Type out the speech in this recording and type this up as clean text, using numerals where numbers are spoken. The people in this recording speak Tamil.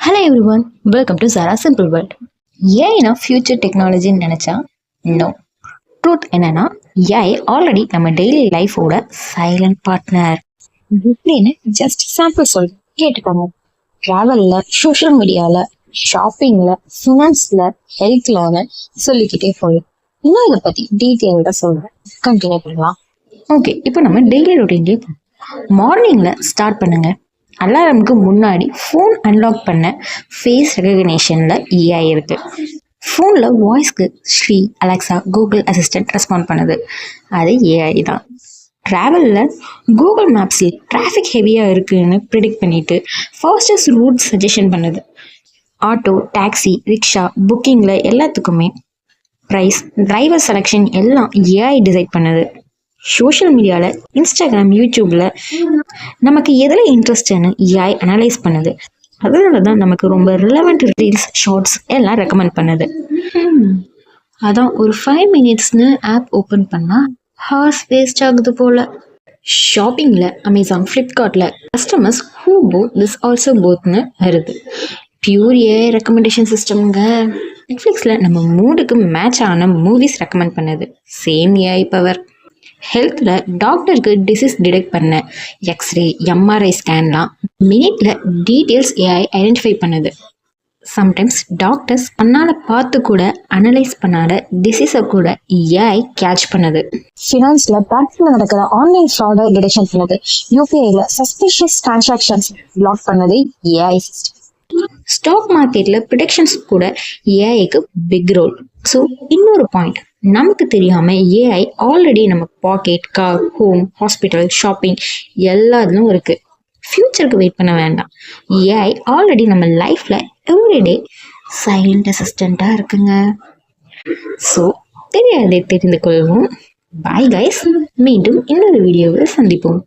Hello everyone, welcome to Sara simple world. ஏன்னா ஃபியூச்சர் டெக்னாலஜின்னு நினச்சா நோ. ட்ரூத் என்னன்னா ஏஐ ஆல்ரெடி நம்ம டெய்லி லைஃபோட சைலண்ட் பார்ட்னர். எப்படின்னு ஜஸ்ட் சாம்பிள் சொல்றேன், கேட்டுக்கோங்க. ட்ராவலில், சோஷியல் மீடியாவில், ஷாப்பிங்கில், ஃபினான்ஸில், ஹெல்த்லன்னு சொல்லிக்கிட்டே போயிடும். இன்னும் இதை பற்றி டீட்டெயில்டாக சொல்கிறேன், கண்டினியூ பண்ணலாம். ஓகே, இப்போ நம்ம டெய்லி ரொட்டீன்லேயே மார்னிங்கில் ஸ்டார்ட் பண்ணுங்க. அலாரமுக்கு முன்னாடி ஃபோன் அன்லாக் பண்ண ஃபேஸ் ரெகக்னேஷனில் ஏஐ இருக்குது. ஃபோனில் வாய்ஸ்க்கு Siri, Alexa, Google assistant respond பண்ணுது. அது ஏஐ தான். ட்ராவலில் கூகுள் மேப்ஸில் டிராஃபிக் ஹெவியாக இருக்குதுன்னு ப்ரிடிக்ட் பண்ணிவிட்டு ஃபாஸ்டஸ்ட் ரூட் சஜஷன் பண்ணுது. ஆட்டோ, டாக்ஸி, ரிக்ஷா புக்கிங்கில் எல்லாத்துக்குமே ப்ரைஸ், டிரைவர் செலெக்ஷன் எல்லாம் ஏஐ டிசைட் பண்ணுது. சோஷியல் மீடியாவில், இன்ஸ்டாகிராம், யூடியூப்பில் நமக்கு எதில் இன்ட்ரெஸ்ட்னு ஏஐ அனலைஸ் பண்ணுது. அதனால தான் நமக்கு ரொம்ப ரிலவெண்ட் ரீல்ஸ், ஷார்ட்ஸ் எல்லாம் ரெக்கமெண்ட் பண்ணுது. அதான் ஒரு 5 மினிட்ஸ்னு ஆப் ஓப்பன் பண்ணால் ஹார்ஸ் வேஸ்ட் ஆகுது போல். ஷாப்பிங்கில் அமேசான், ஃப்ளிப்கார்ட்டில் customers who bought this also போத்னு வருது. பியூர் ஏஐ ரெக்கமெண்டேஷன் சிஸ்டம்ங்க. நெட்ஃப்ளிக்ஸில் நம்ம மூடுக்கு மேட்ச் ஆன மூவிஸ் ரெக்கமெண்ட் பண்ணுது. Same AI power. ஹெல்த்தில் டாக்டருக்கு டிசீஸ் டிடெக்ட் பண்ண எக்ஸ்ரே, எம்ஆர்ஐ ஸ்கேன்லாம் மினிட்ல டீட்டெயில்ஸ் ஏஐ ஐடென்டிஃபை பண்ணுது. சம்டைம்ஸ் டாக்டர்ஸ் கண்ணால் பார்த்து கூட அனலைஸ் பண்ணாத டிசீஸை கூட ஏஐ கேட்ச் பண்ணுது. ஃபினான்ஸில் பேங்க்ல நடக்கிற ஆன்லைன் ஃப்ராடை டிடெக்ஷன் பண்ணுது. யூபிஐல சஸ்பிஷியஸ் டிரான்சாக்ஷன்ஸ் பிளாக் பண்ணது ஏஐ சிஸ்டம். ஸ்டாக் மார்க்கெட்டில் ப்ரிடிக்ஷன்ஸ் கூட ஏஐக்கு பிக் ரோல். ஸோ இன்னொரு பாயிண்ட், நமக்கு தெரியாமல் ஏஐ ஆல்ரெடி நம்ம pocket, car, home, hospital, shopping எல்லாத்துலையும் இருக்குது. ஃப்யூச்சருக்கு வெயிட் பண்ண வேண்டாம். ஏஐ ஆல்ரெடி நம்ம லைஃப்பில் எவ்ரிடே சைலண்ட் அசிஸ்டண்ட்டாக இருக்குங்க. ஸோ தெரியாதே தெரிந்து கொள்வோம். பாய் கைஸ், மீண்டும் இன்னொரு வீடியோவில் சந்திப்போம்.